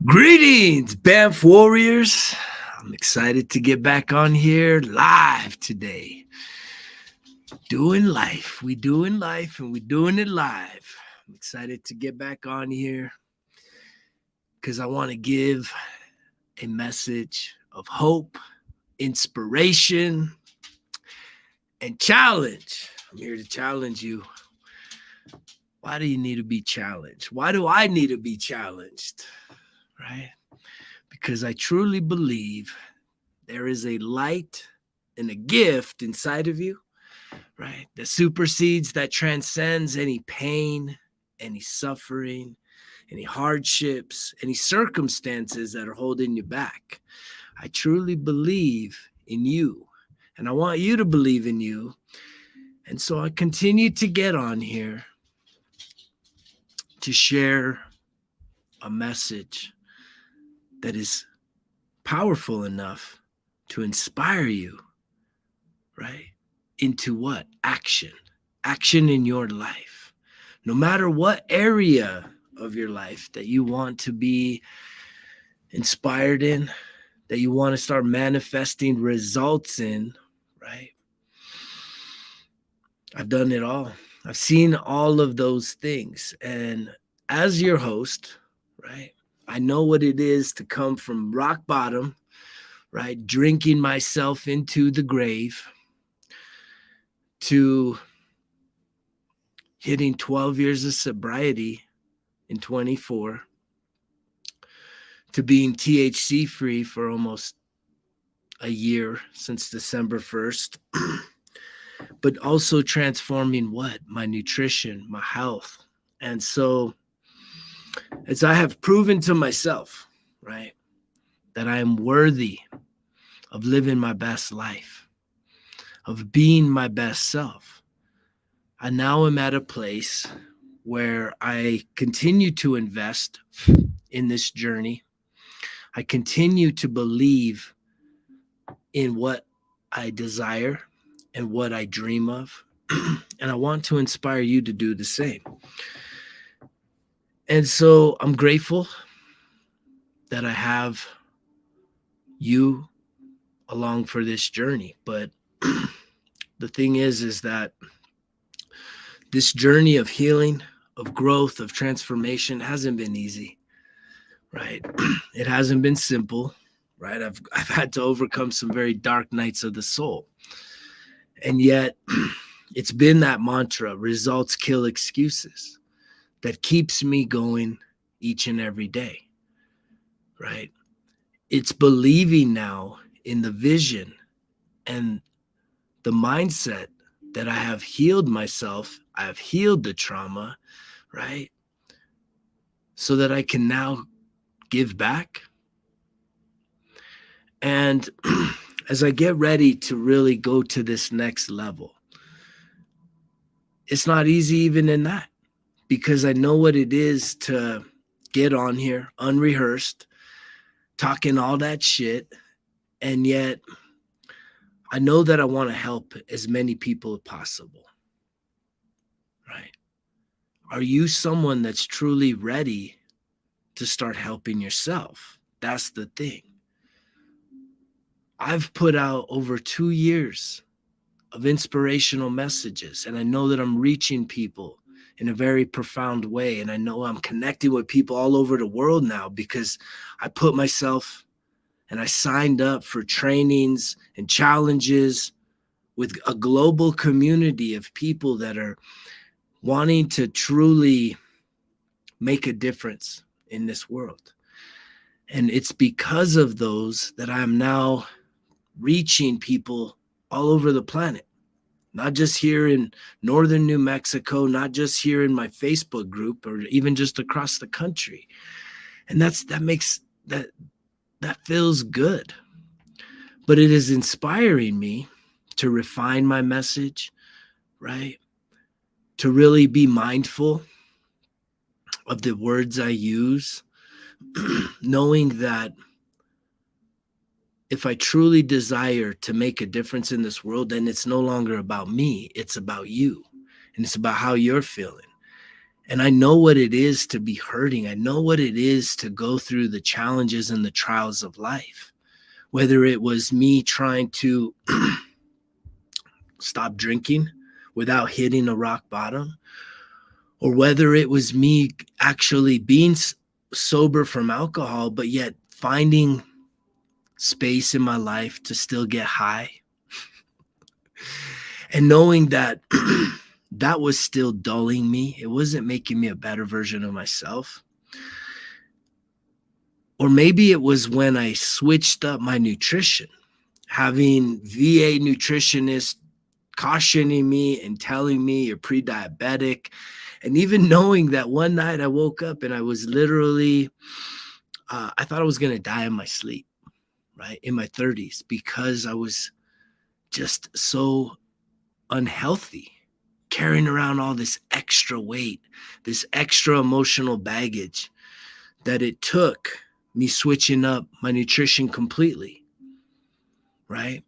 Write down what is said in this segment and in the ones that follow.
Greetings, BAMF Warriors. I'm excited to get back on here live today. Doing life. We doing life and we doing it live. I'm excited to get back on here because I want to give a message of hope, inspiration, and challenge. I'm here to challenge you. Why do you need to be challenged? Why do I need to be challenged? Right? Because I truly believe there is a light and a gift inside of you, right? That supersedes, that transcends any pain, any suffering, any hardships, any circumstances that are holding you back. I truly believe in you, and I want you to believe in you. And so I continue to get on here to share a message that is powerful enough to inspire you, right? Into what? Action. Action in your life. No matter what area of your life that you want to be inspired in, that you want to start manifesting results in, right? I've done it all. I've seen all of those things. And as your host, right, I know what it is to come from rock bottom, right, drinking myself into the grave, to hitting 12 years of sobriety in 24, to being THC free for almost a year since December 1st, but also transforming what? My nutrition, my health. And so as I have proven to myself, right, that I am worthy of living my best life, of being my best self, I now am at a place where I continue to invest in this journey. I continue to believe in what I desire and what I dream of. And I want to inspire you to do the same. And so I'm grateful that I have you along for this journey. But the thing is that this journey of healing, of growth, of transformation hasn't been easy, right? It hasn't been simple, right? I've had to overcome some very dark nights of the soul. And yet it's been that mantra, results kill excuses, that keeps me going each and every day, right? It's believing now in the vision and the mindset that I have healed myself, I have healed the trauma, right? So that I can now give back. And as I get ready to really go to this next level, it's not easy even in that, because I know what it is to get on here unrehearsed, talking all that shit. And yet I know that I want to help as many people as possible, right? Are you someone that's truly ready to start helping yourself? That's the thing. I've put out over 2 years of inspirational messages, and I know that I'm reaching people in a very profound way. And I know I'm connecting with people all over the world now because I put myself and I signed up for trainings and challenges with a global community of people that are wanting to truly make a difference in this world. And it's because of those that I'm now reaching people all over the planet, not just here in northern New Mexico, not just here in my Facebook group, or even just across the country. And that feels good. But it is inspiring me to refine my message, right? To really be mindful of the words I use, knowing that if I truly desire to make a difference in this world, then it's no longer about me, it's about you. And it's about how you're feeling. And I know what it is to be hurting. I know what it is to go through the challenges and the trials of life. Whether it was me trying to stop drinking without hitting a rock bottom, or whether it was me actually being sober from alcohol, but yet finding space in my life to still get high. And knowing that that was still dulling me. It wasn't making me a better version of myself. Or maybe it was when I switched up my nutrition, having VA nutritionists cautioning me and telling me you're pre-diabetic. And even knowing that one night I woke up and I was literally, I thought I was going to die in my sleep, right? In my 30s, because I was just so unhealthy, carrying around all this extra weight, this extra emotional baggage, that it took me switching up my nutrition completely, right?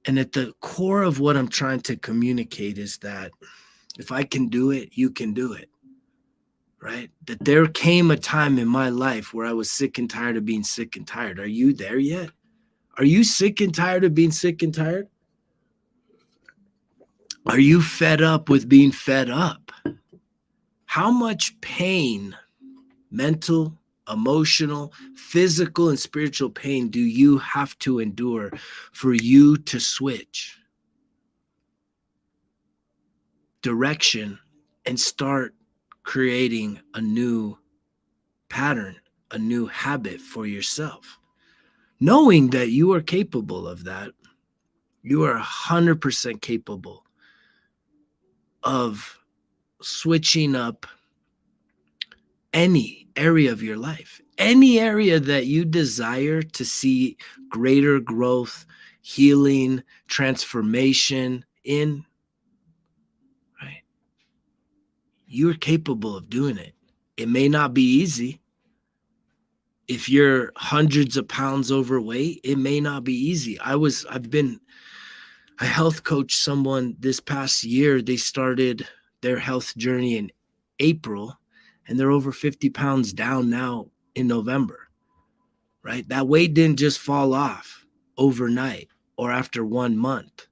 And at the core of what I'm trying to communicate is that if I can do it, you can do it, right? That there came a time in my life where I was sick and tired of being sick and tired. Are you there yet? Are you sick and tired of being sick and tired? Are you fed up with being fed up? How much pain, mental, emotional, physical, and spiritual pain do you have to endure for you to switch direction and start creating a new pattern, a new habit for yourself? Knowing that you are capable of that, you are 100% capable of switching up any area of your life, any area that you desire to see greater growth, healing, transformation in, right? You're capable of doing it. It may not be easy. If you're hundreds of pounds overweight, it may not be easy. I've been a health coach someone this past year. They started their health journey in April, and they're over 50 pounds down now in November, right? That weight didn't just fall off overnight or after 1 month.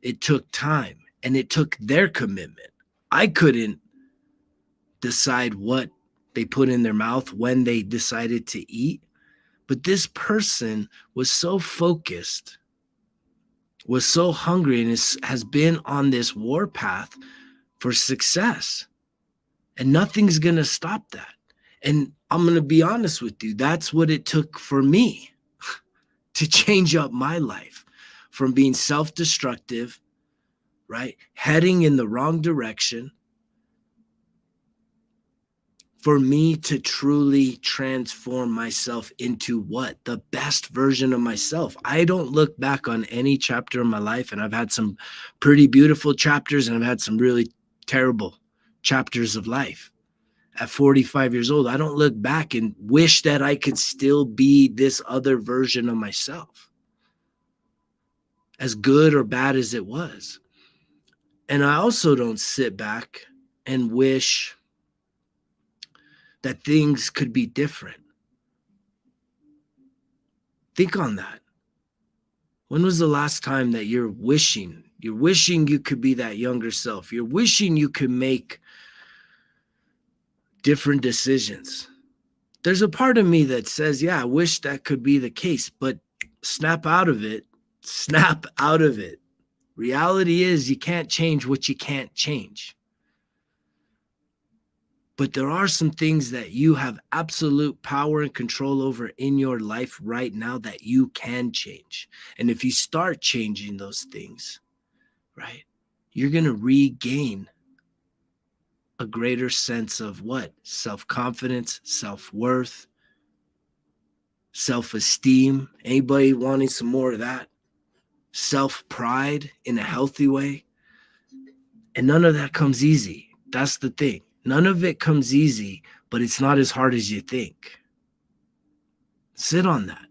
It took time and it took their commitment. I couldn't decide what they put in their mouth when they decided to eat, but this person was so focused, was so hungry, and has been on this war path for success. And nothing's going to stop that. And I'm going to be honest with you. That's what it took for me to change up my life from being self-destructive, right? Heading in the wrong direction, for me to truly transform myself into what? The best version of myself. I don't look back on any chapter of my life, and I've had some pretty beautiful chapters and I've had some really terrible chapters of life. At 45 years old, I don't look back and wish that I could still be this other version of myself, as good or bad as it was. And I also don't sit back and wish that things could be different. Think on that. When was the last time that you're wishing you could be that younger self? You're wishing you could make different decisions. There's a part of me that says, yeah, I wish that could be the case, but snap out of it. Snap out of it. Reality is you can't change what you can't change. But there are some things that you have absolute power and control over in your life right now that you can change. And if you start changing those things, right, you're going to regain a greater sense of what? Self-confidence, self-worth, self-esteem. Anybody wanting some more of that? Self-pride in a healthy way. And none of that comes easy. That's the thing. None of it comes easy, but it's not as hard as you think. Sit on that.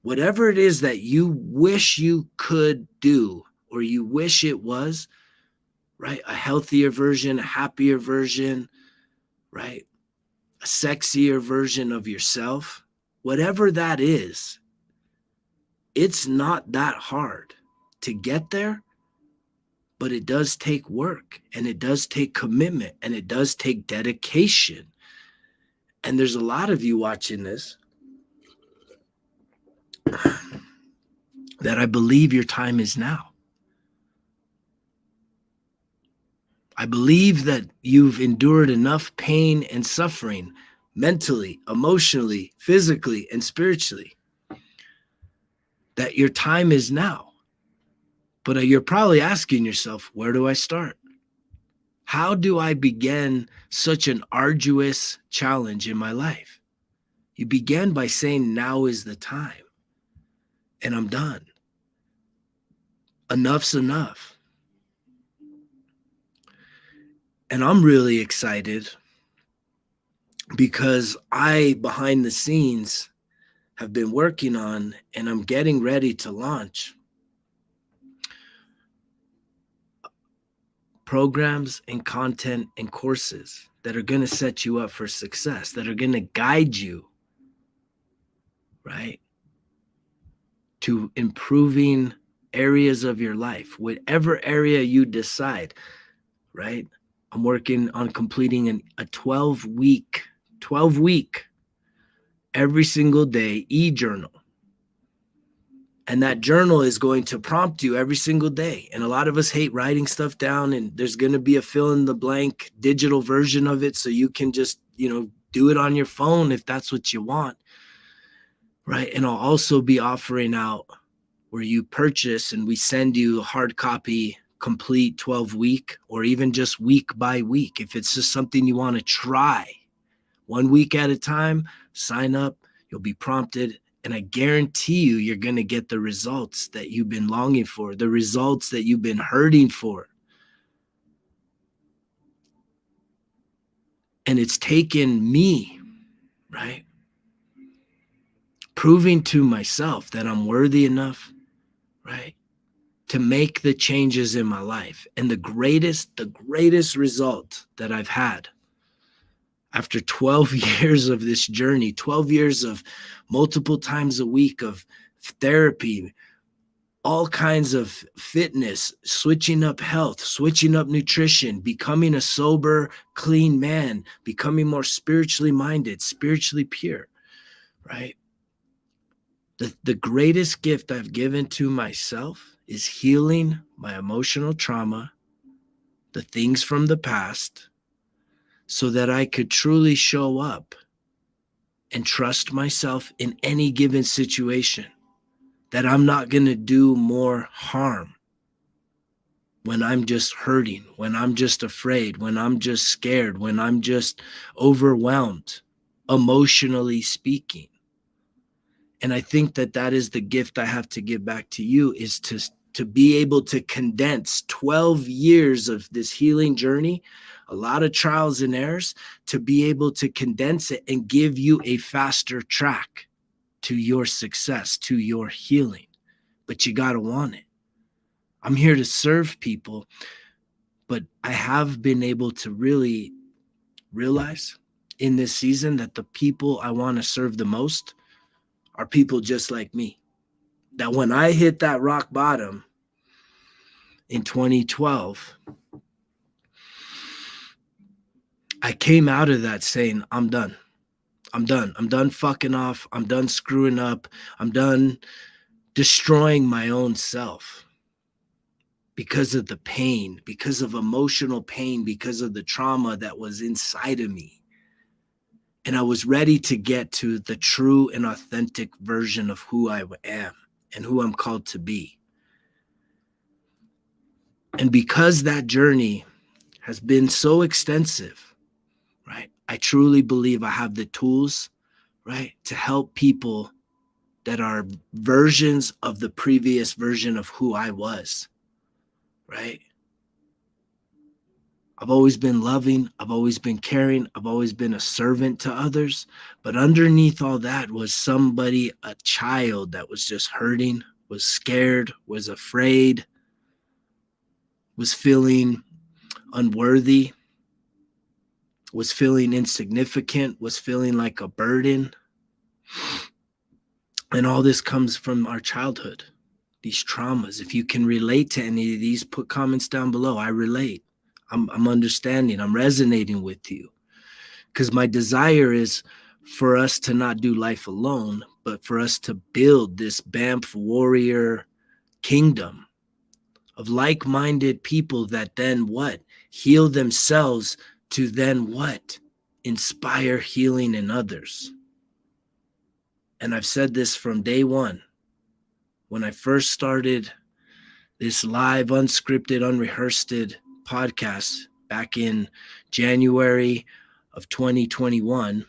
Whatever it is that you wish you could do, or you wish it was, right? A healthier version, a happier version, right? A sexier version of yourself, whatever that is, it's not that hard to get there, but it does take work and it does take commitment and it does take dedication. And there's a lot of you watching this that I believe your time is now. I believe that you've endured enough pain and suffering mentally, emotionally, physically, and spiritually that your time is now. But you're probably asking yourself, where do I start? How do I begin such an arduous challenge in my life? You begin by saying, now is the time, and I'm done. Enough's enough. And I'm really excited because I, behind the scenes, have been working on and I'm getting ready to launch programs and content and courses that are going to set you up for success, that are going to guide you, right, to improving areas of your life, whatever area you decide, right? I'm working on completing a 12-week, every single day e-journal. And that journal is going to prompt you every single day. And a lot of us hate writing stuff down, and there's going to be a fill in the blank digital version of it. So you can just, do it on your phone if that's what you want. Right. And I'll also be offering out where you purchase and we send you a hard copy, complete 12-week, or even just week by week. If it's just something you want to try 1 week at a time, sign up, you'll be prompted. And I guarantee you're going to get the results that you've been longing for, the results that you've been hurting for. And it's taken me, right, proving to myself that I'm worthy enough, right, to make the changes in my life. And the greatest result that I've had after 12 years of this journey, 12 years of multiple times a week of therapy, all kinds of fitness, switching up health, switching up nutrition, becoming a sober, clean man, becoming more spiritually minded, spiritually pure, right? The greatest gift I've given to myself is healing my emotional trauma, the things from the past, so that I could truly show up and trust myself in any given situation, that I'm not going to do more harm when I'm just hurting, when I'm just afraid, when I'm just scared, when I'm just overwhelmed, emotionally speaking. And I think that is the gift I have to give back to you, is to be able to condense 12 years of this healing journey, a lot of trials and errors, to be able to condense it and give you a faster track to your success, to your healing. But you got to want it. I'm here to serve people, but I have been able to really realize in this season that the people I want to serve the most are people just like me. That when I hit that rock bottom in 2012, I came out of that saying, I'm done. I'm done. I'm done fucking off. I'm done screwing up. I'm done destroying my own self because of the pain, because of emotional pain, because of the trauma that was inside of me. And I was ready to get to the true and authentic version of who I am and who I'm called to be. And because that journey has been so extensive, right, I truly believe I have the tools, right, to help people that are versions of the previous version of who I was, right? I've always been loving. I've always been caring. I've always been a servant to others. But underneath all that was somebody, a child that was just hurting, was scared, was afraid, was feeling unworthy, was feeling insignificant, was feeling like a burden. And all this comes from our childhood, these traumas. If you can relate to any of these, put comments down below. I relate. I'm understanding. I'm resonating with you. Because my desire is for us to not do life alone, but for us to build this BAMF warrior kingdom of like-minded people that then what? Heal themselves to then what? Inspire healing in others. And I've said this from day one. When I first started this live, unscripted, unrehearsed podcast back in January of 2021,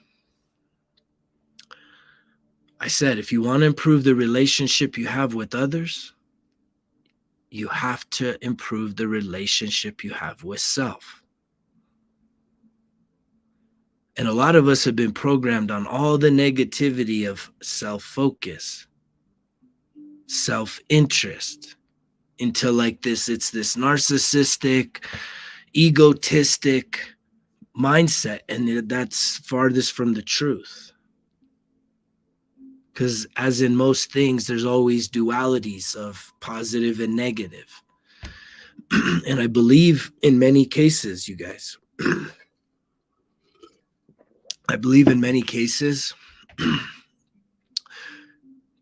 I said, if you want to improve the relationship you have with others, you have to improve the relationship you have with self. And a lot of us have been programmed on all the negativity of self-focus, self-interest, into like this, it's this narcissistic, egotistic mindset. And that's farthest from the truth. Because as in most things, there's always dualities of positive and negative. And I believe in many cases, you guys, I believe in many cases,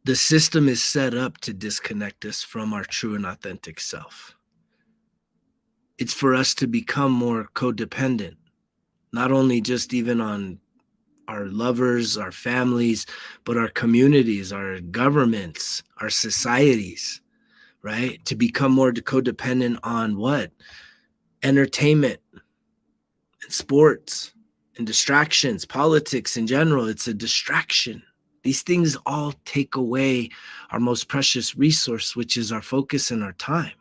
the system is set up to disconnect us from our true and authentic self. It's for us to become more codependent, not only just even on our lovers, our families, but our communities, our governments, our societies, right? To become more codependent on what? Entertainment and sports and distractions, politics in general. It's a distraction. These things all take away our most precious resource, which is our focus and our time.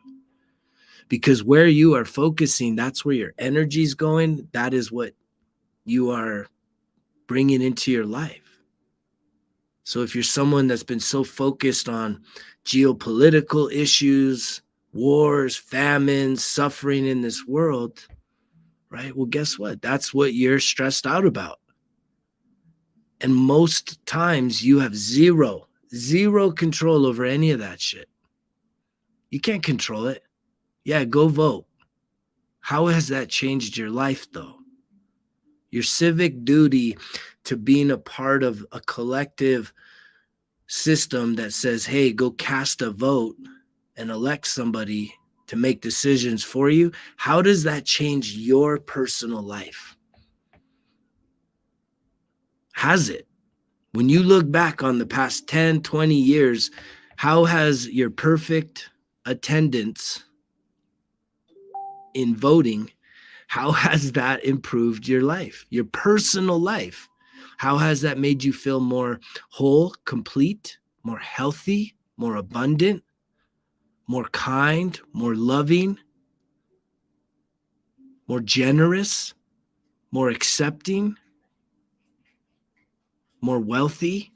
Because where you are focusing, that's where your energy is going. That is what you are bringing into your life. So if you're someone that's been so focused on geopolitical issues, wars, famines, suffering in this world, right? Well, guess what? That's what you're stressed out about. And most times you have zero control over any of that shit. You can't control it. Yeah, go vote. How has that changed your life, though? Your civic duty to being a part of a collective system that says, hey, go cast a vote and elect somebody to make decisions for you. How does that change your personal life? Has it? When you look back on the past 10, 20 years, how has your perfect attendance in voting, how has that improved your life, your personal life? How has that made you feel more whole, complete, more healthy, more abundant, more kind, more loving, more generous, more accepting, more wealthy?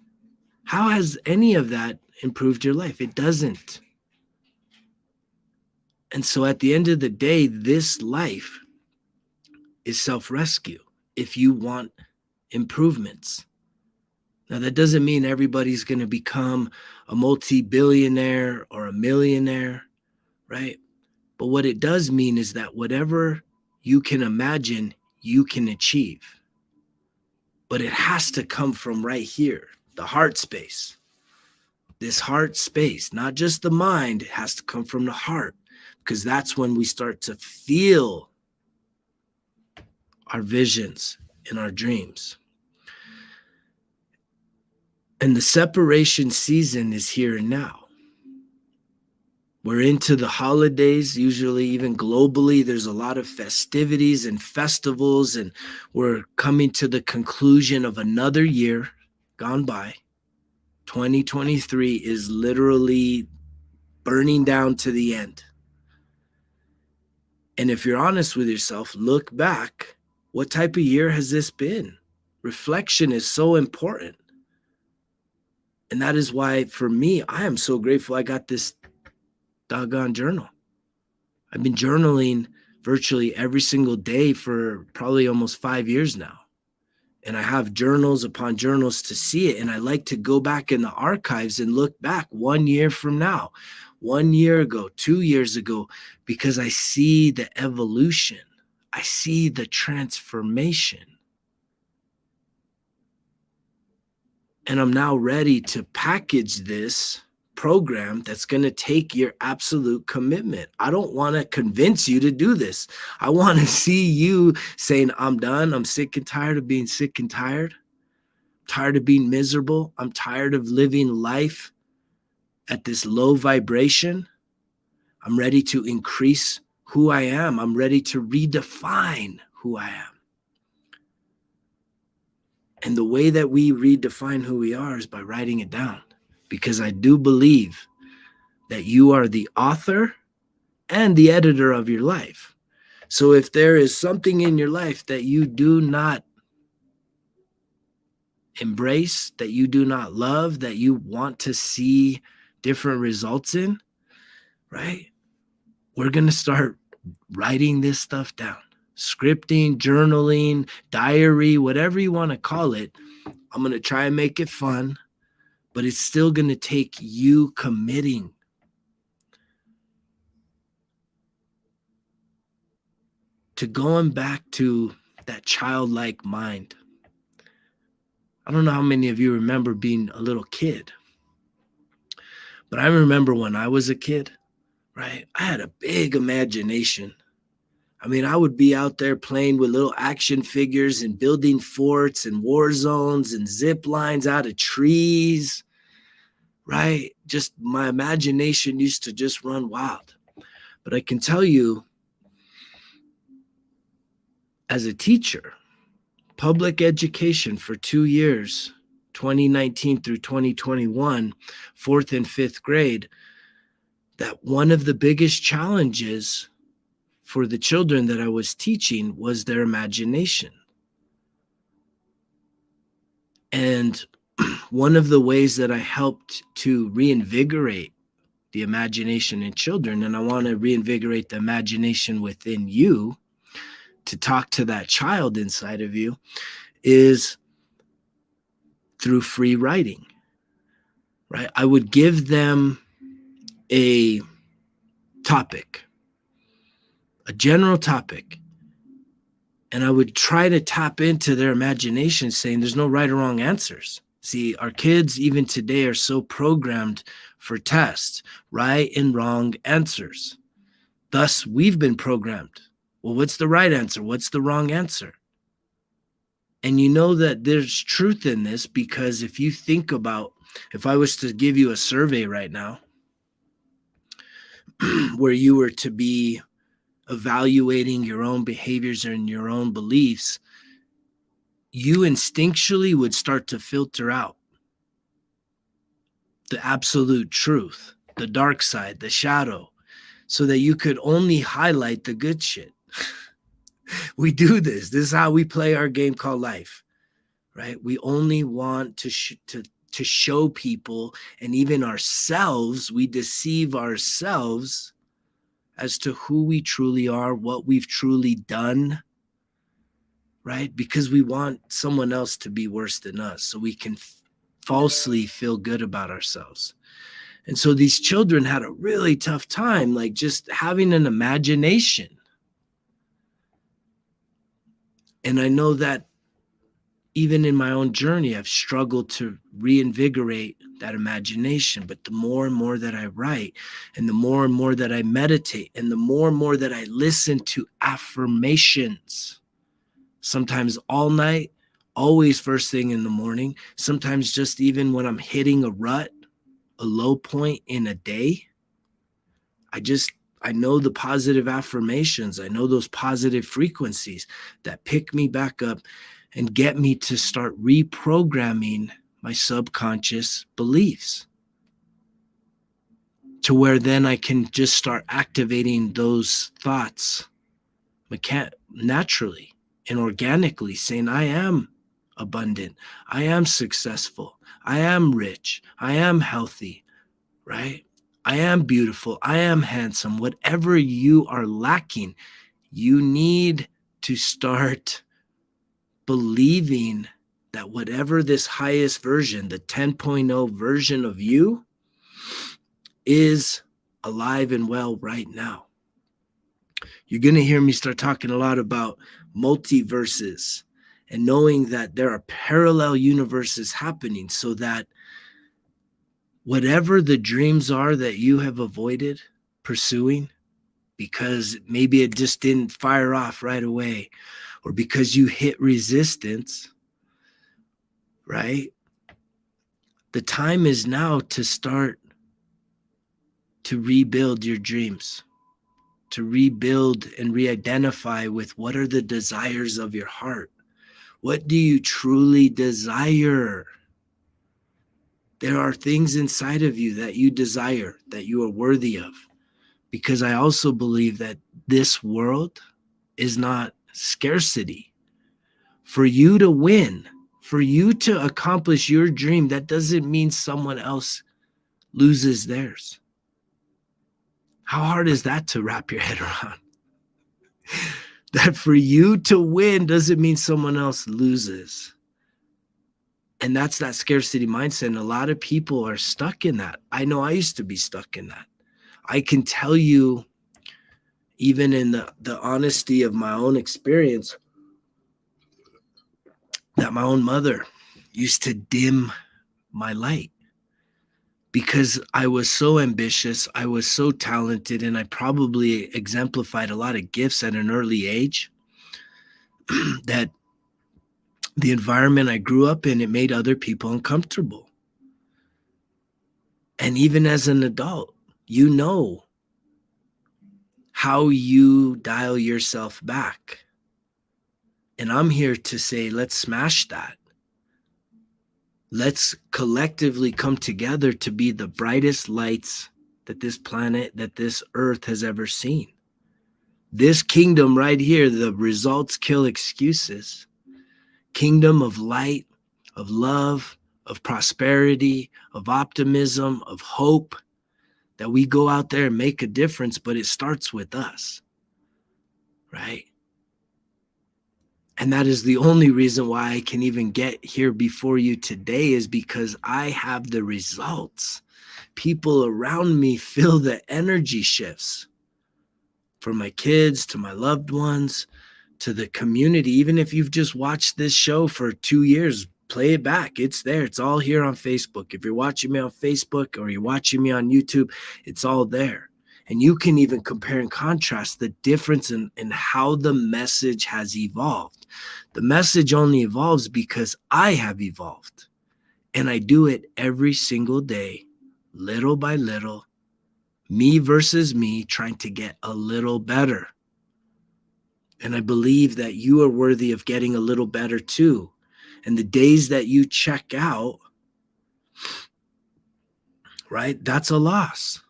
How has any of that improved your life? It doesn't. And so at the end of the day, this life is self-rescue if you want improvements. Now, that doesn't mean everybody's going to become a multi-billionaire or a millionaire, right? But what it does mean is that whatever you can imagine, you can achieve. But it has to come from right here, the heart space. This heart space, not just the mind, it has to come from the heart, because that's when we start to feel our visions and our dreams. And the separation season is here and now. We're into the holidays, usually even globally. There's a lot of festivities and festivals, and we're coming to the conclusion of another year gone by. 2023 is literally burning down to the end. And if you're honest with yourself, look back. What type of year has this been? Reflection is so important. And that is why, for me, I am so grateful I got this doggone journal. I've been journaling virtually every single day for probably almost 5 years now. And I have journals upon journals to see it. And I like to go back in the archives and look back 1 year from now, 1 year ago, 2 years ago, because I see the evolution. I see the transformation. And I'm now ready to package this program that's going to take your absolute commitment. I don't want to convince you to do this. I want to see you saying, I'm done. I'm sick and tired of being sick and tired. Tired of being miserable. I'm tired of living life at this low vibration. I'm ready to increase who I am. I'm ready to redefine who I am. And the way that we redefine who we are is by writing it down. Because I do believe that you are the author and the editor of your life. So if there is something in your life that you do not embrace, that you do not love, that you want to see different results in, right? We're going to start writing this stuff down. Scripting, journaling, diary, whatever you want to call it. I'm going to try and make it fun. But it's still going to take you committing to going back to that childlike mind. I don't know how many of you remember being a little kid, but I remember when I was a kid, right? I had a big imagination. I mean, I would be out there playing with little action figures and building forts and war zones and zip lines out of trees. Right? Just my imagination used to just run wild. But I can tell you, as a teacher, public education for 2 years, 2019 through 2021, fourth and fifth grade, that one of the biggest challenges for the children that I was teaching was their imagination. And one of the ways that I helped to reinvigorate the imagination in children, and I want to reinvigorate the imagination within you to talk to that child inside of you, is through free writing, right? I would give them a topic, a general topic, and I would try to tap into their imagination, saying there's no right or wrong answers. See, our kids even today are so programmed for tests, right and wrong answers. Thus, we've been programmed. Well, what's the right answer? What's the wrong answer? And you know that there's truth in this, because if you think about, if I was to give you a survey right now where you were to be evaluating your own behaviors and your own beliefs, you instinctually would start to filter out the absolute truth, the dark side, the shadow, so that you could only highlight the good shit. We do this. This is how we play our game called life, right? We only want to show people, and even ourselves, we deceive ourselves as to who we truly are, what we've truly done, right? Because we want someone else to be worse than us so we can falsely feel good about ourselves. And so these children had a really tough time, like just having an imagination. And I know that even in my own journey, I've struggled to reinvigorate that imagination. But the more and more that I write, and the more and more that I meditate, and the more and more that I listen to affirmations, sometimes all night, always first thing in the morning, sometimes just even when I'm hitting a rut, a low point in a day, I know the positive affirmations. I know those positive frequencies that pick me back up and get me to start reprogramming my subconscious beliefs, to where then I can just start activating those thoughts naturally and organically, saying, I am abundant, I am successful, I am rich, I am healthy, right? I am beautiful, I am handsome. Whatever you are lacking, You need to start believing that whatever this highest version, the 10.0 version of you, is alive and well right now. You're going to hear me start talking a lot about multiverses and knowing that there are parallel universes happening, so that whatever the dreams are that you have avoided pursuing because maybe it just didn't fire off right away, or because you hit resistance, right? The time is now to start to rebuild your dreams, to rebuild and re-identify with what are the desires of your heart. What do you truly desire? There are things inside of you that you desire, that you are worthy of. Because I also believe that this world is not scarcity. For you to win, for you to accomplish your dream, that doesn't mean someone else loses theirs. How hard is that to wrap your head around? That for you to win doesn't mean someone else loses. And that's that scarcity mindset. And a lot of people are stuck in that. I know I used to be stuck in that. I can tell you, even in the honesty of my own experience, that my own mother used to dim my light because I was so ambitious, I was so talented, and I probably exemplified a lot of gifts at an early age that the environment I grew up in, it made other people uncomfortable. And even as an adult, you know how you dial yourself back. And I'm here to say, let's smash that. Let's collectively come together to be the brightest lights that this planet, that this earth has ever seen. This kingdom right here, the results kill excuses. Kingdom of light, of love, of prosperity, of optimism, of hope, that we go out there and make a difference, but it starts with us, right? And that is the only reason why I can even get here before you today, is because I have the results. People around me feel the energy shifts, from my kids to my loved ones to the community. Even if you've just watched this show for 2 years, play it back. It's there. It's all here on Facebook. If you're watching me on Facebook or you're watching me on YouTube, it's all there. And you can even compare and contrast the difference in how the message has evolved. The message only evolves because I have evolved. And I do it every single day, little by little, me versus me, trying to get a little better. And I believe that you are worthy of getting a little better too. And the days that you check out, right, that's a loss,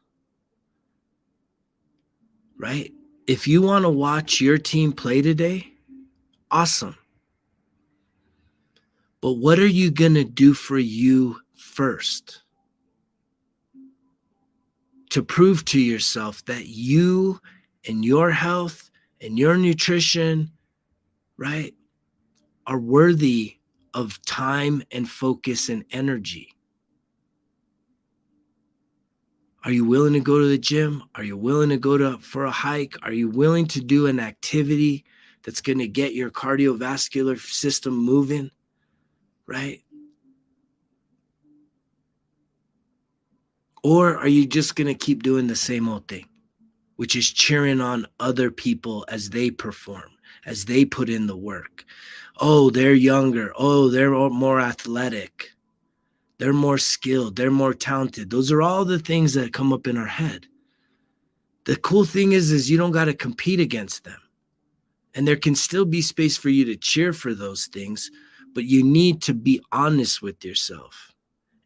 right? If you want to watch your team play today, awesome. But what are you going to do for you first to prove to yourself that you and your health and your nutrition, right, are worthy of time and focus and energy? Are you willing to go to the gym? Are you willing to go for a hike? Are you willing to do an activity that's going to get your cardiovascular system moving, right? Or are you just going to keep doing the same old thing, which is cheering on other people as they perform, as they put in the work? Oh, they're younger. Oh, they're more athletic. They're more skilled. They're more talented. Those are all the things that come up in our head. The cool thing is you don't got to compete against them. And there can still be space for you to cheer for those things, but you need to be honest with yourself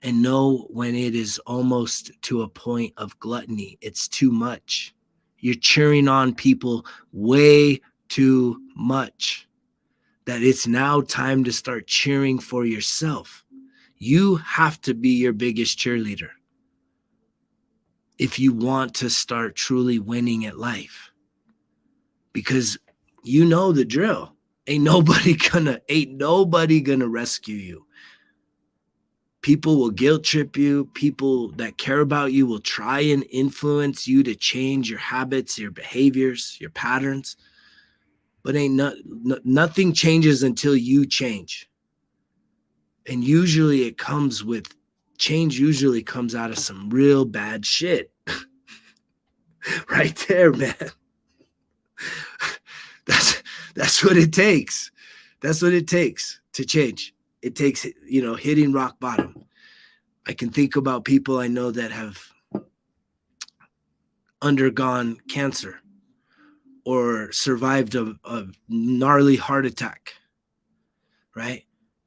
and know when it is almost to a point of gluttony. It's too much. You're cheering on people way too much, that it's now time to start cheering for yourself. You have to be your biggest cheerleader if you want to start truly winning at life. because you know the drill. Ain't nobody gonna rescue you. People will guilt trip you. People that care about you will try and influence you to change your habits, your behaviors, your patterns. But nothing changes until you change. And usually change usually comes out of some real bad shit. Right there, man. That's what it takes. That's what it takes to change. It takes, hitting rock bottom. I can think about people I know that have undergone cancer or survived a gnarly heart attack, right?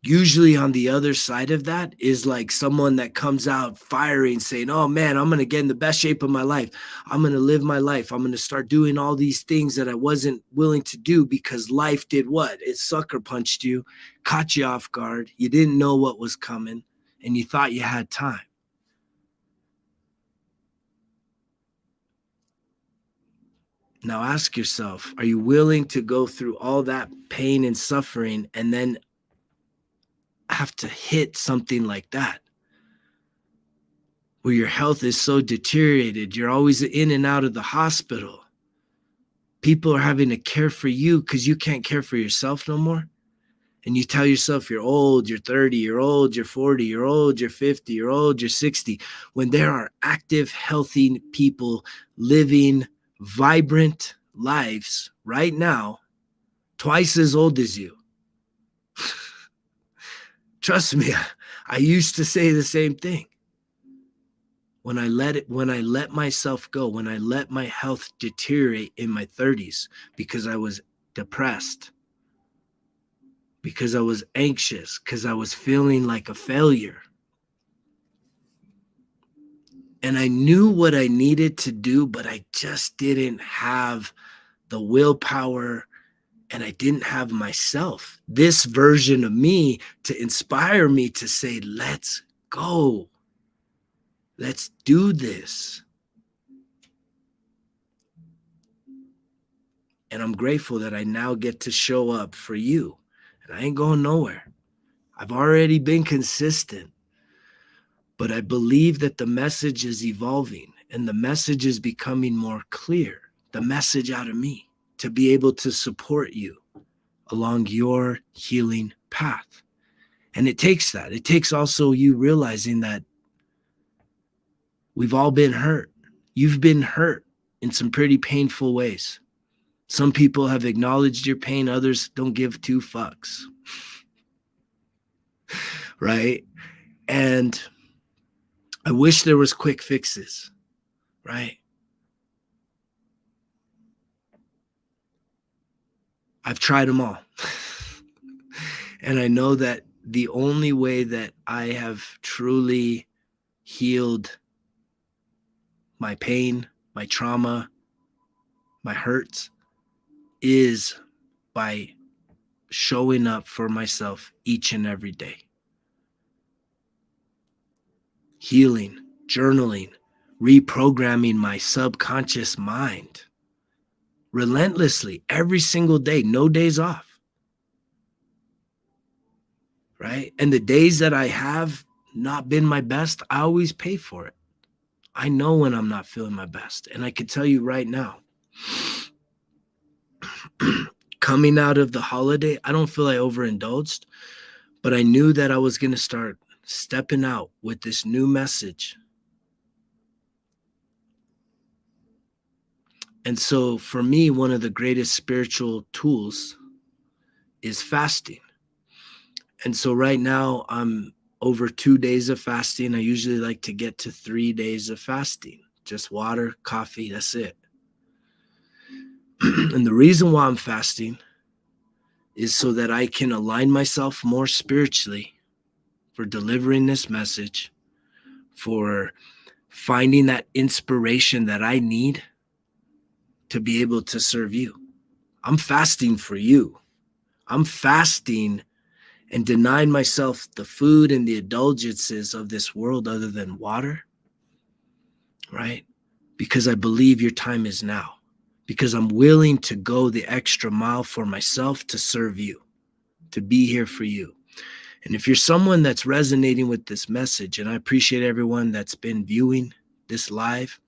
Usually on the other side of that is like someone that comes out firing, saying, oh man, I'm going to get in the best shape of my life. I'm going to live my life. I'm going to start doing all these things that I wasn't willing to do because life did what? It sucker punched you, caught you off guard. You didn't know what was coming and you thought you had time. Now ask yourself, are you willing to go through all that pain and suffering and then have to hit something like that, where your health is so deteriorated, you're always in and out of the hospital. People are having to care for you because you can't care for yourself no more. And you tell yourself you're old, you're 30, you're old, you're 40, you're old, you're 50, you're old, you're 60, when there are active, healthy people living vibrant lives right now, twice as old as you. Trust me, I used to say the same thing. When I let myself go, when I let my health deteriorate in my 30s because I was depressed, because I was anxious, because I was feeling like a failure. And I knew what I needed to do, but I just didn't have the willpower and I didn't have myself, this version of me, to inspire me to say, let's go. Let's do this. And I'm grateful that I now get to show up for you. And I ain't going nowhere. I've already been consistent. But I believe that the message is evolving and the message is becoming more clear. The message out of me to be able to support you along your healing path. And it takes that. It takes also you realizing that we've all been hurt. You've been hurt in some pretty painful ways. Some people have acknowledged your pain. Others don't give two fucks. Right? And I wish there was quick fixes. Right? I've tried them all. And I know that the only way that I have truly healed my pain, my trauma, my hurts is by showing up for myself each and every day. Healing, journaling, reprogramming my subconscious mind relentlessly every single day, no days off. Right? And the days that I have not been my best, I always pay for it. I know when I'm not feeling my best. And I can tell you right now, coming out of the holiday, I don't feel I overindulged, but I knew that I was going to start stepping out with this new message. And so for me, one of the greatest spiritual tools is fasting. And so right now I'm over 2 days of fasting. I usually like to get to 3 days of fasting, just water, coffee, that's it. And the reason why I'm fasting is so that I can align myself more spiritually for delivering this message, for finding that inspiration that I need to be able to serve you. I'm fasting for you. I'm fasting and denying myself the food and the indulgences of this world other than water, right? Because I believe your time is now. because I'm willing to go the extra mile for myself to serve you, to be here for you. And if you're someone that's resonating with this message, and I appreciate everyone that's been viewing this live,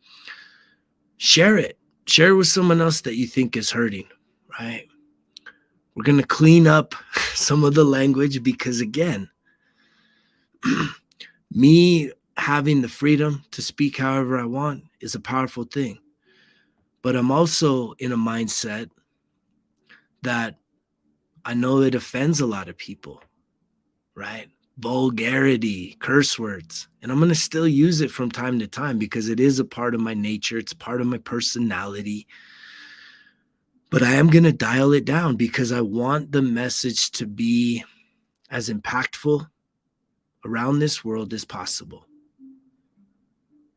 share it. Share it with someone else that you think is hurting, right? We're going to clean up some of the language because, again, me having the freedom to speak however I want is a powerful thing. But I'm also in a mindset that I know it offends a lot of people, right? Vulgarity, curse words. And I'm going to still use it from time to time because it is a part of my nature. It's part of my personality. But I am going to dial it down because I want the message to be as impactful around this world as possible.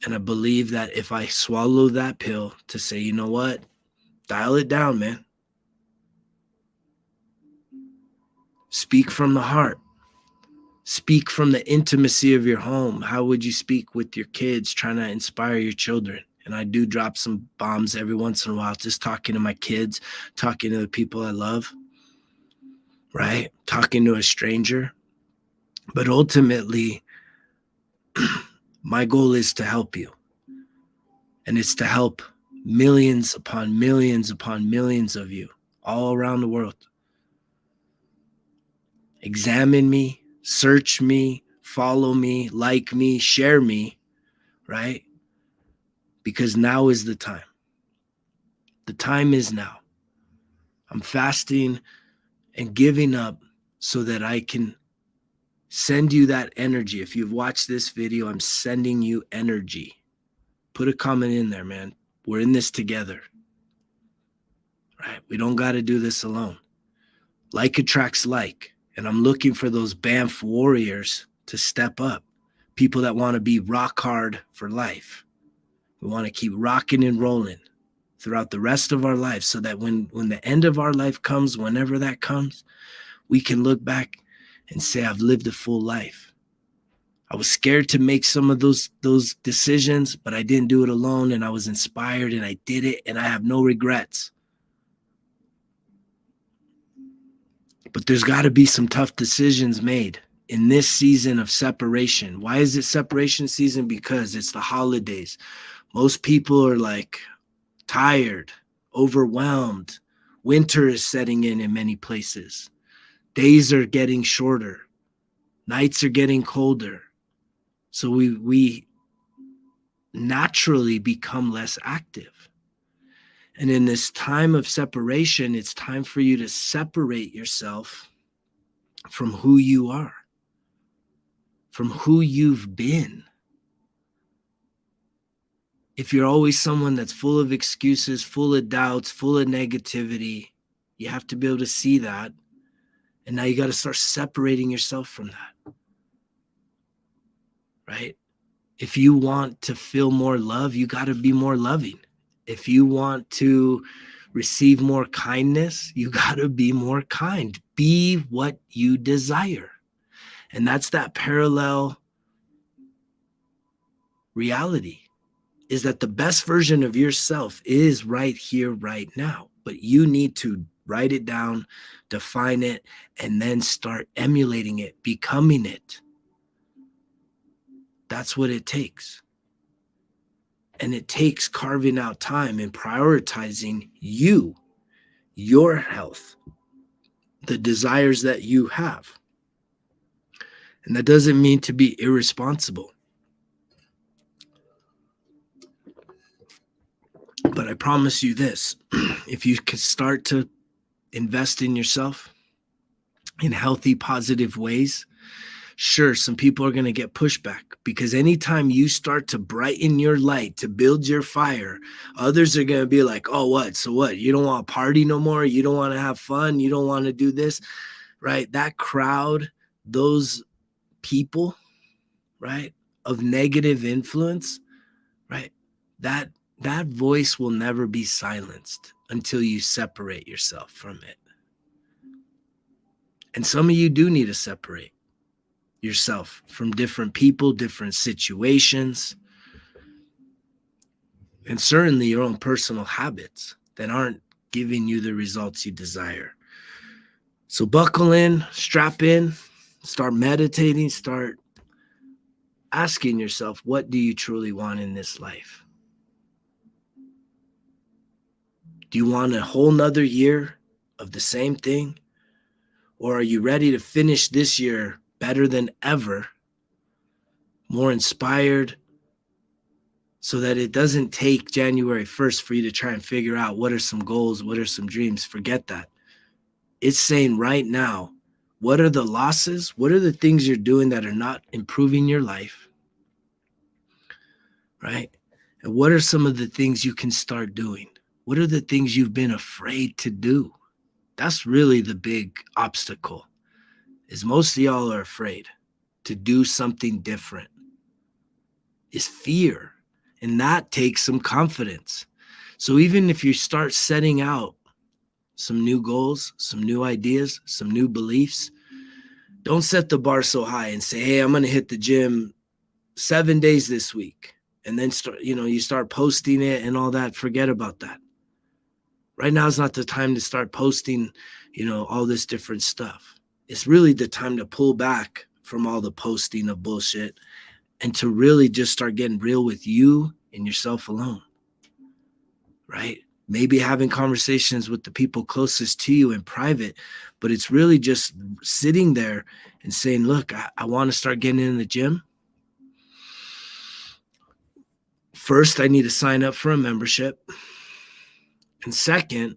And I believe that if I swallow that pill to say, you know what, dial it down, man. Speak from the heart. Speak from the intimacy of your home. How would you speak with your kids, trying to inspire your children? And I do drop some bombs every once in a while, just talking to my kids, talking to the people I love, right? Talking to a stranger. But ultimately, my goal is to help you. And it's to help millions upon millions upon millions of you all around the world. Examine me, search me, follow me, like me, share me, right? Because now is the time. The time is now. I'm fasting and giving up so that I can send you that energy. If you've watched this video, I'm sending you energy. Put a comment in there, man. We're in this together, right? We don't got to do this alone. Like attracts like. And I'm looking for those BAMF warriors to step up. People that want to be rock hard for life. We want to keep rocking and rolling throughout the rest of our lives so that when the end of our life comes, whenever that comes, we can look back and say, I've lived a full life. I was scared to make some of those decisions, but I didn't do it alone, and I was inspired and I did it, and I have no regrets. But there's got to be some tough decisions made in this season of separation. Why is it separation season? Because it's the holidays. Most people are like tired, overwhelmed. Winter is setting in many places. Days are getting shorter. Nights are getting colder. So we naturally become less active. And in this time of separation, it's time for you to separate yourself from who you are, from who you've been. If you're always someone that's full of excuses, full of doubts, full of negativity, you have to be able to see that. And now you got to start separating yourself from that, right? If you want to feel more love, you got to be more loving. If you want to receive more kindness, you got to be more kind. Be what you desire. And that's that parallel reality, is that the best version of yourself is right here, right now. But you need to write it down, define it, and then start emulating it, becoming it. That's what it takes. And it takes carving out time and prioritizing you, your health, the desires that you have. And that doesn't mean to be irresponsible. But I promise you this, if you can start to invest in yourself in healthy, positive ways, sure, some people are going to get pushback, because anytime you start to brighten your light, to build your fire, others are going to be like, oh, what? So what? You don't want to party no more? You don't want to have fun? You don't want to do this, right? That crowd, those people, right, of negative influence, right? That voice will never be silenced until you separate yourself from it. And some of you do need to separate yourself from different people, different situations, and certainly your own personal habits that aren't giving you the results you desire. So buckle in, strap in, start meditating, start asking yourself, what do you truly want in this life? Do you want a whole nother year of the same thing? Or are you ready to finish this year better than ever, more inspired, so that it doesn't take January 1st for you to try and figure out what are some goals, what are some dreams? Forget that. It's saying right now, what are the losses? What are the things you're doing that are not improving your life? Right? And what are some of the things you can start doing? What are the things you've been afraid to do? That's really the big obstacle, is most of y'all are afraid to do something different. Is fear. And that takes some confidence. So even if you start setting out some new goals, some new ideas, some new beliefs, don't set the bar so high and say, hey, I'm going to hit the gym 7 days this week. And then you start posting it and all that. Forget about that. Right now is not the time to start posting, all this different stuff. It's really the time to pull back from all the posting of bullshit and to really just start getting real with you and yourself alone, right? Maybe having conversations with the people closest to you in private, but it's really just sitting there and saying, look, I want to start getting in the gym. First, I need to sign up for a membership. And second,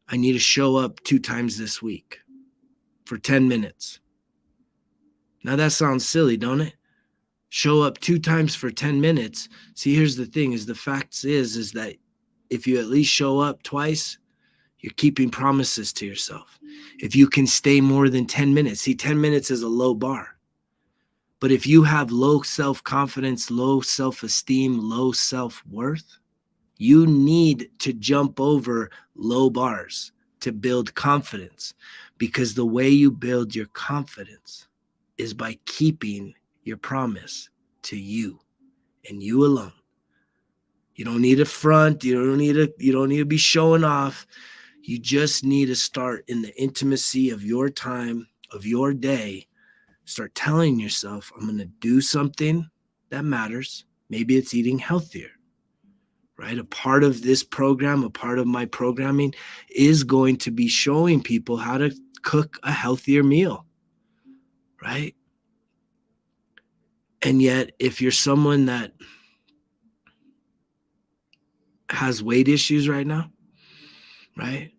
I need to show up 2 times this week for 10 minutes. Now that sounds silly, don't it? Show up 2 times for 10 minutes. See, here's the thing, is the fact is that if you at least show up twice, you're keeping promises to yourself. If you can stay more than 10 minutes, see, 10 minutes is a low bar. But if you have low self-confidence, low self-esteem, low self-worth, you need to jump over low bars to build confidence, because the way you build your confidence is by keeping your promise to you and you alone. You don't need a front. You don't need to be showing off. You just need to start in the intimacy of your time, of your day. Start telling yourself, I'm going to do something that matters. Maybe it's eating healthier, right? A part of this program, a part of my programming is going to be showing people how to cook a healthier meal, right? And yet, if you're someone that has weight issues right now, right?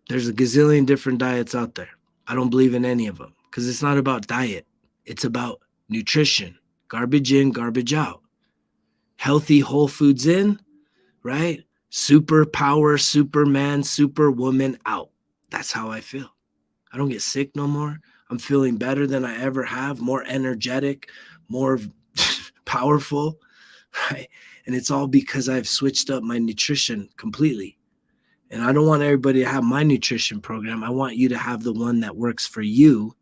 There's a gazillion different diets out there. I don't believe in any of them, because it's not about diet. It's about nutrition, garbage in, garbage out. Healthy whole foods in, right? Superpower, Superman, Superwoman out. That's how I feel. I don't get sick no more. I'm feeling better than I ever have, more energetic, more powerful, right? And it's all because I've switched up my nutrition completely. And I don't want everybody to have my nutrition program. I want you to have the one that works for you,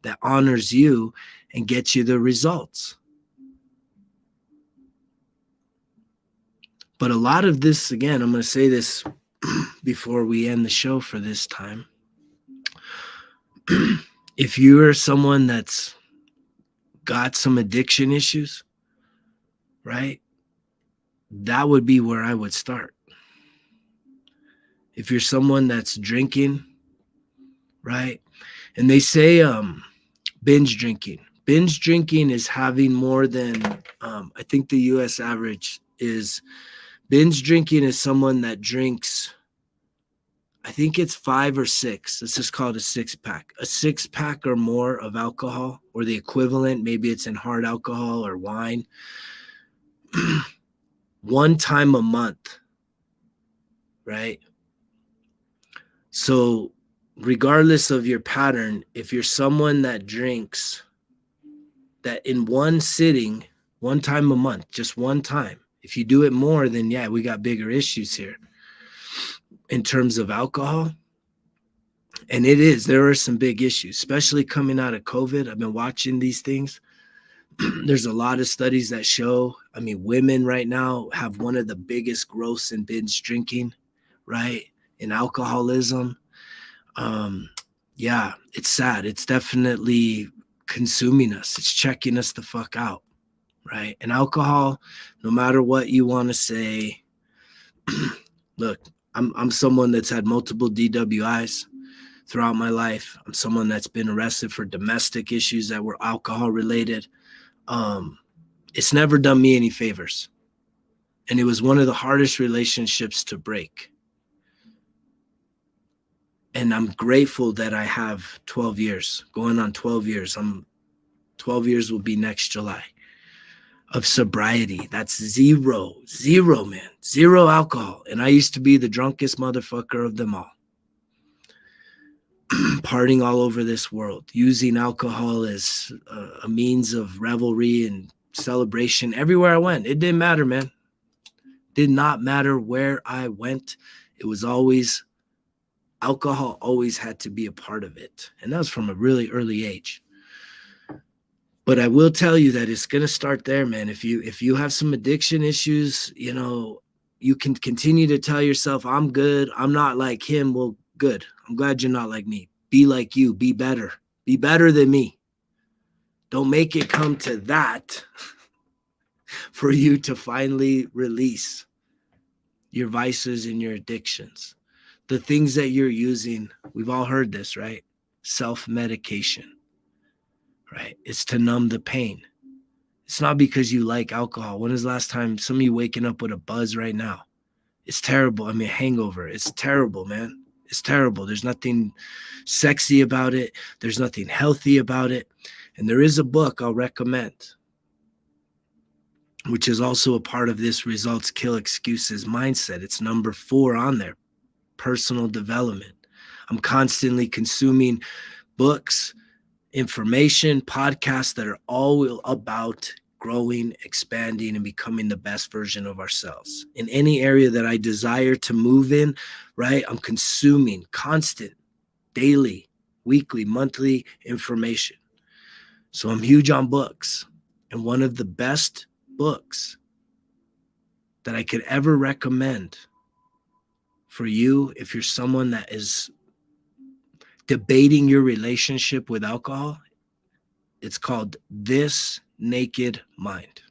that honors you and gets you the results. But a lot of this, again, I'm going to say this before we end the show for this time. If you're someone that's got some addiction issues, right, that would be where I would start. If you're someone that's drinking, right, and they say binge drinking. Binge drinking is having more than, I think the U.S. average is, binge drinking is someone that drinks, I think it's 5 or 6. Let's just call it a 6-pack. A 6-pack or more of alcohol, or the equivalent. Maybe it's in hard alcohol or wine. 1 time a month, right? So regardless of your pattern, if you're someone that drinks that in one sitting, 1 time a month, just 1 time, if you do it more, then yeah, we got bigger issues here in terms of alcohol. And there are some big issues, especially coming out of COVID. I've been watching these things. There's a lot of studies that show, I mean, women right now have one of the biggest growths in binge drinking, right? In alcoholism. Um, yeah, it's sad. It's definitely consuming us. It's checking us the fuck out, right? And alcohol, no matter what you want to say, look, I'm someone that's had multiple DWIs throughout my life. I'm someone that's been arrested for domestic issues that were alcohol related. It's never done me any favors. And it was one of the hardest relationships to break. And I'm grateful that I have 12 years, going on 12 years. 12 years will be next July of sobriety. That's zero, man, zero alcohol. And I used to be the drunkest motherfucker of them all. Partying all over this world, using alcohol as a means of revelry and celebration everywhere I went. It didn't matter, man. Did not matter where I went. It was always alcohol, always had to be a part of it. And that was from a really early age. But I will tell you that it's going to start there, man. If you have some addiction issues, you know, you can continue to tell yourself, I'm good. I'm not like him. Well, good. I'm glad you're not like me. Be like you. Be better. Be better than me. Don't make it come to that for you to finally release your vices and your addictions. The things that you're using, we've all heard this, right? Self-medication, right? It's to numb the pain. It's not because you like alcohol. When is the last time some of you waking up with a buzz right now? It's terrible. I mean, hangover. It's terrible, man. It's terrible. There's nothing sexy about it. There's nothing healthy about it. And there is a book I'll recommend, which is also a part of this Results Kill Excuses mindset. It's number 4 on there, personal development. I'm constantly consuming books, information, podcasts that are all about growing, expanding, and becoming the best version of ourselves. In any area that I desire to move in, right, I'm consuming constant, daily, weekly, monthly information. So I'm huge on books. And one of the best books that I could ever recommend for you, if you're someone that is debating your relationship with alcohol, it's called This Naked Mind.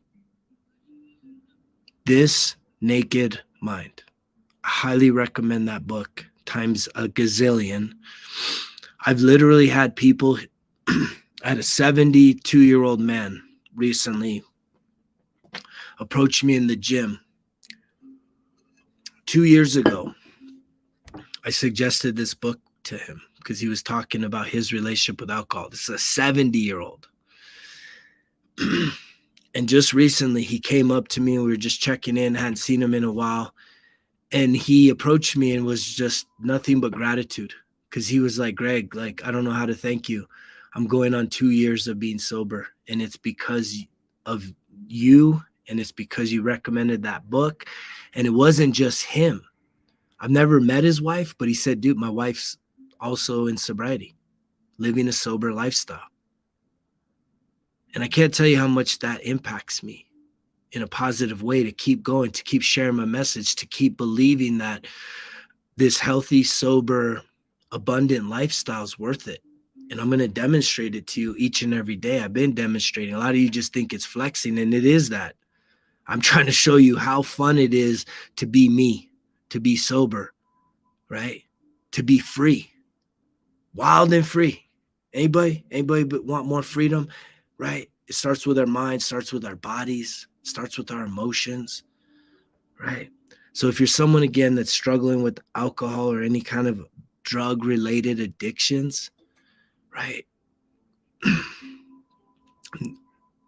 This Naked Mind. I highly recommend that book times a gazillion. I've literally had people, I had a 72-year-old man recently approach me in the gym. 2 years ago, I suggested this book to him because he was talking about his relationship with alcohol. This is a 70-year-old. And just recently, he came up to me and we were just checking in, hadn't seen him in a while. And he approached me and was just nothing but gratitude because he was like, Greg, like, I don't know how to thank you. I'm going on 2 years of being sober. And it's because of you. And it's because you recommended that book. And it wasn't just him. I've never met his wife, but he said, dude, my wife's also in sobriety, living a sober lifestyle. And I can't tell you how much that impacts me in a positive way to keep going, to keep sharing my message, to keep believing that this healthy, sober, abundant lifestyle is worth it. And I'm going to demonstrate it to you each and every day. I've been demonstrating. A lot of you just think it's flexing, and it is that. I'm trying to show you how fun it is to be me, to be sober, right? To be free, wild and free. Anybody but want more freedom, right? It starts with our mind, starts with our bodies, starts with our emotions, right? So if you're someone, again, that's struggling with alcohol or any kind of drug-related addictions, right?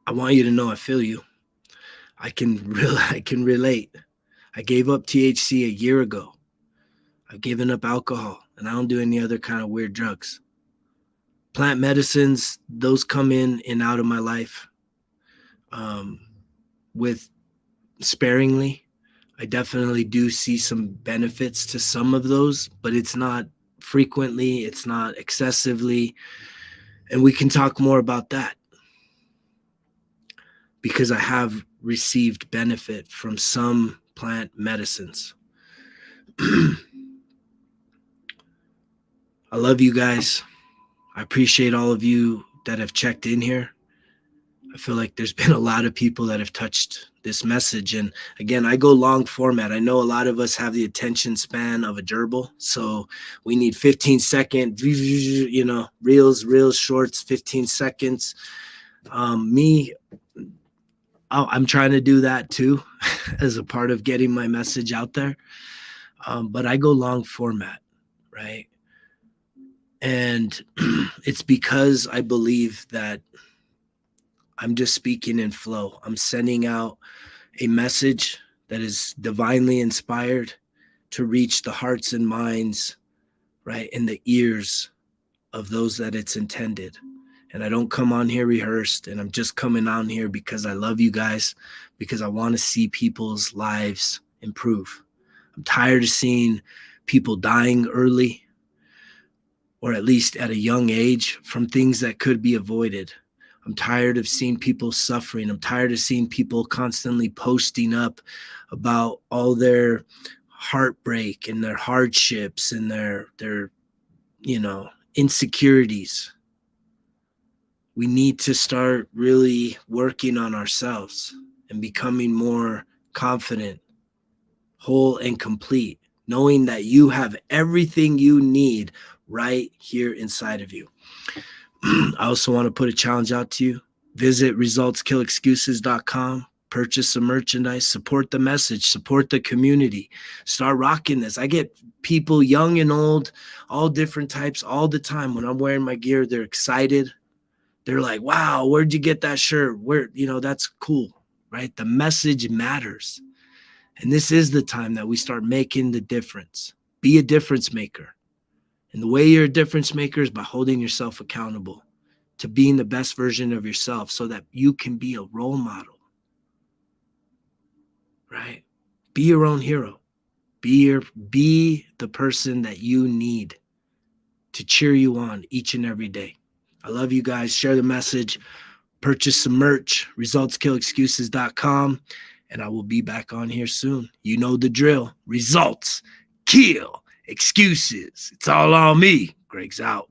I want you to know I feel you. I can relate. I gave up THC a year ago. I've given up alcohol, and I don't do any other kind of weird drugs. Plant medicines, those come in and out of my life with sparingly. I definitely do see some benefits to some of those, but it's not frequently, it's not excessively, and we can talk more about that. because I have received benefit from some plant medicines. I love you guys. I appreciate all of you that have checked in here. I feel like there's been a lot of people that have touched this message. And again, I go long format. I know a lot of us have the attention span of a gerbil. So we need 15-second, reels, shorts, 15 seconds. I'm trying to do that too as a part of getting my message out there. But I go long format, right? And it's because I believe that I'm just speaking in flow. I'm sending out a message that is divinely inspired to reach the hearts and minds, right, and the ears of those that it's intended. And I don't come on here rehearsed, and I'm just coming on here because I love you guys, because I want to see people's lives improve. I'm tired of seeing people dying early, or at least at a young age, from things that could be avoided. I'm tired of seeing people suffering. I'm tired of seeing people constantly posting up about all their heartbreak and their hardships and their insecurities. We need to start really working on ourselves and becoming more confident, whole, and complete, knowing that you have everything you need right here inside of you. I also want to put a challenge out to you. Visit resultskillexcuses.com, purchase some merchandise, support the message, support the community, start rocking this. I get people young and old, all different types, all the time. When I'm wearing my gear, they're excited. They're like, wow, where'd you get that shirt? That's cool, right? The message matters. And this is the time that we start making the difference. Be a difference maker. And the way you're a difference maker is by holding yourself accountable to being the best version of yourself so that you can be a role model, right? Be your own hero. Be the person that you need to cheer you on each and every day. I love you guys. Share the message. Purchase some merch, resultskillexcuses.com, and I will be back on here soon. You know the drill. Results kill excuses. It's all on me. Greg's out.